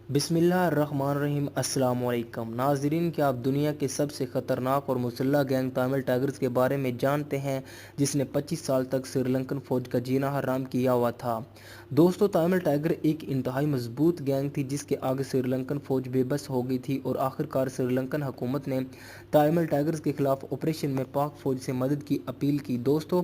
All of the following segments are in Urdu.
بسم اللہ الرحمن الرحیم۔ السلام علیکم ناظرین، کیا آپ دنیا کے سب سے خطرناک اور مسلح گینگ تامل ٹائگرز کے بارے میں جانتے ہیں، جس نے 25 سال تک سری لنکن فوج کا جینا حرام کیا ہوا تھا؟ دوستو، تامل ٹائگر ایک انتہائی مضبوط گینگ تھی جس کے آگے سری لنکن فوج بے بس ہو گئی تھی، اور آخرکار سری لنکن حکومت نے تامل ٹائگرز کے خلاف آپریشن میں پاک فوج سے مدد کی اپیل کی۔ دوستو،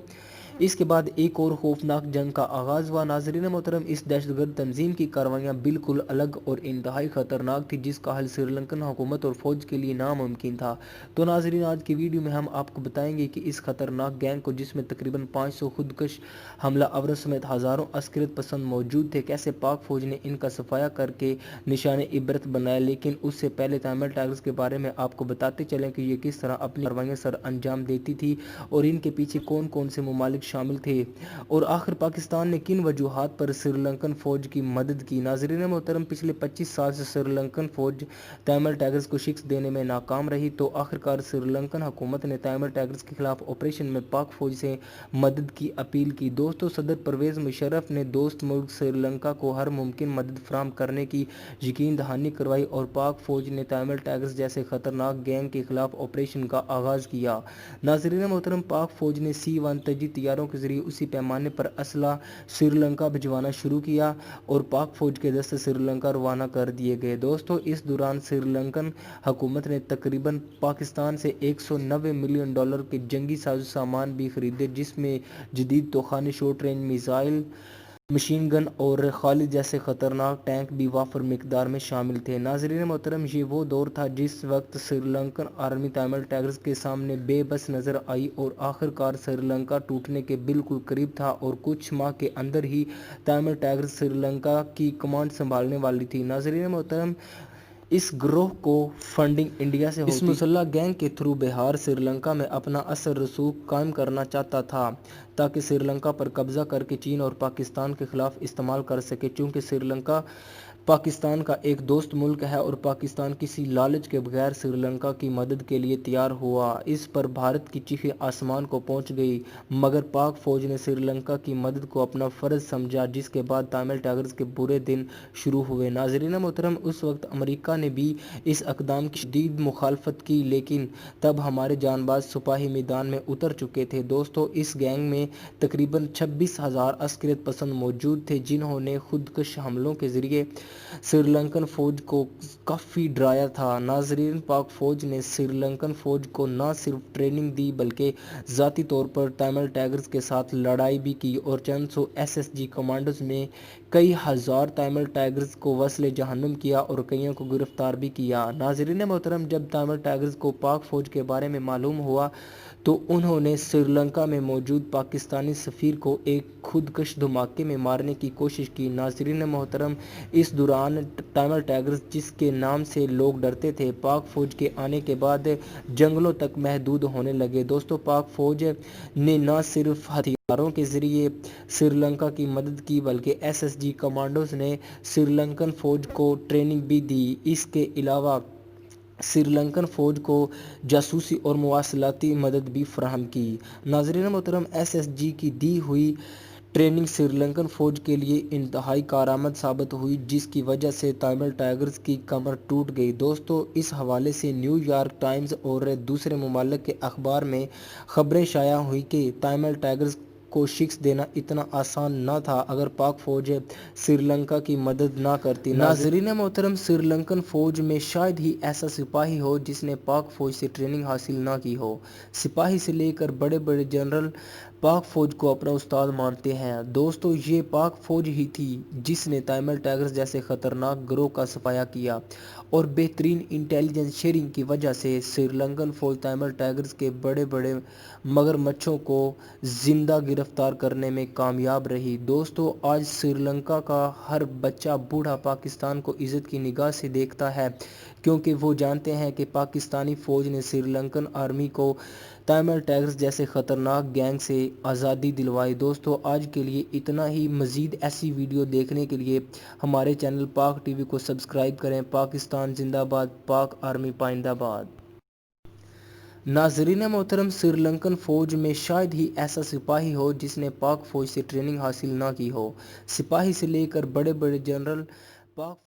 اس کے بعد ایک اور خوفناک جنگ کا آغاز ہوا۔ ناظرین محترم، اس دہشت گرد تنظیم کی کارروائیاں بالکل الگ اور انتہائی خطرناک تھی، جس کا حل سری لنکن حکومت اور فوج کے لیے ناممکن تھا۔ تو ناظرین، آج کی ویڈیو میں ہم آپ کو بتائیں گے کہ اس خطرناک گینگ کو، جس میں تقریباً 500 خودکش حملہ آوروں سمیت ہزاروں عسکریت پسند موجود تھے، کیسے پاک فوج نے ان کا صفایا کر کے نشان عبرت بنایا۔ لیکن اس سے پہلے تامل ٹائگرز کے بارے میں آپ کو بتاتے چلیں کہ یہ کس طرح اپنی کارروائیاں سر انجام دیتی تھی اور ان کے پیچھے کون کون سے ممالک شامل تھے، اور آخر پاکستان نے کن وجوہات پر سری لنکن فوج کی مدد کی۔ ناظرین محترم، پچھلے 25 سال سے سری لنکن فوج تامل ٹائگرز کو شکست دینے میں ناکام رہی، تو آخرکار سری لنکن حکومت نے تامل ٹائگرز کے خلاف آپریشن میں پاک فوج سے مدد کی اپیل کی۔ دوستو، صدر پرویز مشرف نے دوست ملک سری لنکا کو ہر ممکن مدد فراہم کرنے کی یقین دہانی کروائی، اور پاک فوج نے تامل ٹائگرز جیسے خطرناک گینگ کے خلاف آپریشن کا آغاز کیا۔ ناظرین محترم، پاک فوج نے C-130 طیاروں کے ذریعے اسی پیمانے پر اسلحہ سری لنکا بھجوانا شروع کیا، اور پاک فوج کے دستے سری لنکا روانہ کر دیے گئے۔ دوستو، اس دوران سری لنکن حکومت نے تقریباً پاکستان سے $190 ملین کے جنگی ساز و سامان بھی خریدے، جس میں جدید توپخانے، short range missile, machine gun اور خالد جیسے خطرناک ٹینک بھی وافر مقدار میں شامل تھے۔ ناظرین محترم، یہ وہ دور تھا جس وقت سری لنکن آرمی تامل ٹائگرز کے سامنے بے بس نظر آئی، اور آخرکار سری لنکا ٹوٹنے کے بالکل قریب تھا، اور کچھ ماہ کے اندر ہی تامل ٹائگرز سری لنکا کی کمانڈ سنبھالنے والی تھی۔ ناظرین محترم، اس گروہ کو فنڈنگ انڈیا سے ہوتی۔ اس مسلح گینگ کے تھرو بہار سری لنکا میں اپنا اثر رسوخ قائم کرنا چاہتا تھا، تاکہ سری لنکا پر قبضہ کر کے چین اور پاکستان کے خلاف استعمال کر سکے۔ چونکہ سری لنکا پاکستان کا ایک دوست ملک ہے، اور پاکستان کسی لالچ کے بغیر سری لنکا کی مدد کے لیے تیار ہوا، اس پر بھارت کی چیخیں آسمان کو پہنچ گئی، مگر پاک فوج نے سری لنکا کی مدد کو اپنا فرض سمجھا، جس کے بعد تامل ٹائگرز کے برے دن شروع ہوئے۔ ناظرین محترم، اس وقت امریکہ نے بھی اس اقدام کی شدید مخالفت کی، لیکن تب ہمارے جان باز سپاہی میدان میں اتر چکے تھے۔ دوستو، اس گینگ میں تقریباً 26,000 عسکریت پسند موجود تھے، جنہوں نے خودکش حملوں کے ذریعے سری لنکن فوج کو کافی ڈرایا تھا۔ ناظرین، پاک فوج نے سری لنکن فوج کو نہ صرف ٹریننگ دی بلکہ ذاتی طور پر تامل ٹائگرز کے ساتھ لڑائی بھی کی، اور چند سو SSG کمانڈوز میں کئی ہزار تامل ٹائگرز کو وصل جہنم کیا، اور کئیوں کو گرفتار بھی کیا۔ ناظرین محترم، جب تامل ٹائگرز کو پاک فوج کے بارے میں معلوم ہوا، تو انہوں نے سری لنکا میں موجود پاکستانی سفیر کو ایک خودکش دھماکے میں مارنے کی کوشش کی۔ ناظرین محترم، اس دوران تامل ٹائگرز، جس کے نام سے لوگ ڈرتے تھے، پاک فوج کے آنے کے بعد جنگلوں تک محدود ہونے لگے۔ دوستو، پاک فوج نے نہ صرف ہتھیاروں کے ذریعے سری لنکا کی مدد کی، بلکہ SSG کمانڈوز نے سری لنکن فوج کو ٹریننگ بھی دی۔ اس کے علاوہ سری لنکن فوج کو جاسوسی اور مواصلاتی مدد بھی فراہم کی۔ ناظرین محترم، SSG کی دی ہوئی ٹریننگ سری لنکن فوج کے لیے انتہائی کارآمد ثابت ہوئی، جس کی وجہ سے تامل ٹائگرز کی کمر ٹوٹ گئی۔ دوستو، اس حوالے سے نیو یارک ٹائمز اور دوسرے ممالک کے اخبار میں خبریں شائع ہوئیں کہ تامل ٹائگرز کو شکست دینا اتنا آسان نہ تھا اگر پاک فوج سری لنکا کی مدد نہ کرتی۔ ناظرین محترم، سری لنکن فوج میں شاید ہی ایسا سپاہی ہو جس نے پاک فوج سے ٹریننگ حاصل نہ کی ہو۔ سپاہی سے لے کر بڑے بڑے جنرل پاک فوج کو اپنا استاد مانتے ہیں۔ دوستو، یہ پاک فوج ہی تھی جس نے تامل ٹائگرز جیسے خطرناک گروہ کا صفایا کیا، اور بہترین انٹیلیجنس شیئرنگ کی وجہ سے سری لنکن فوج تامل ٹائگرز کے بڑے بڑے مگرمچھوں کو زندہ گرفتار کرنے میں کامیاب رہی۔ دوستو، آج سری لنکا کا ہر بچہ بوڑھا پاکستان کو عزت کی نگاہ سے دیکھتا ہے، کیونکہ وہ جانتے ہیں کہ پاکستانی فوج نے سری لنکن آرمی کو تامل ٹائگرز جیسے خطرناک گینگ سے آزادی دلوائی۔ دوستو، آج کے لیے اتنا ہی۔ مزید ایسی ویڈیو دیکھنے کے لیے ہمارے چینل پاک ٹی وی کو سبسکرائب کریں۔ پاکستان زندہ باد، پاک آرمی پائندہ باد۔ ناظرین محترم، سری لنکن فوج میں شاید ہی ایسا سپاہی ہو جس نے پاک فوج سے ٹریننگ حاصل نہ کی ہو۔ سپاہی سے لے کر بڑے بڑے جنرل پاک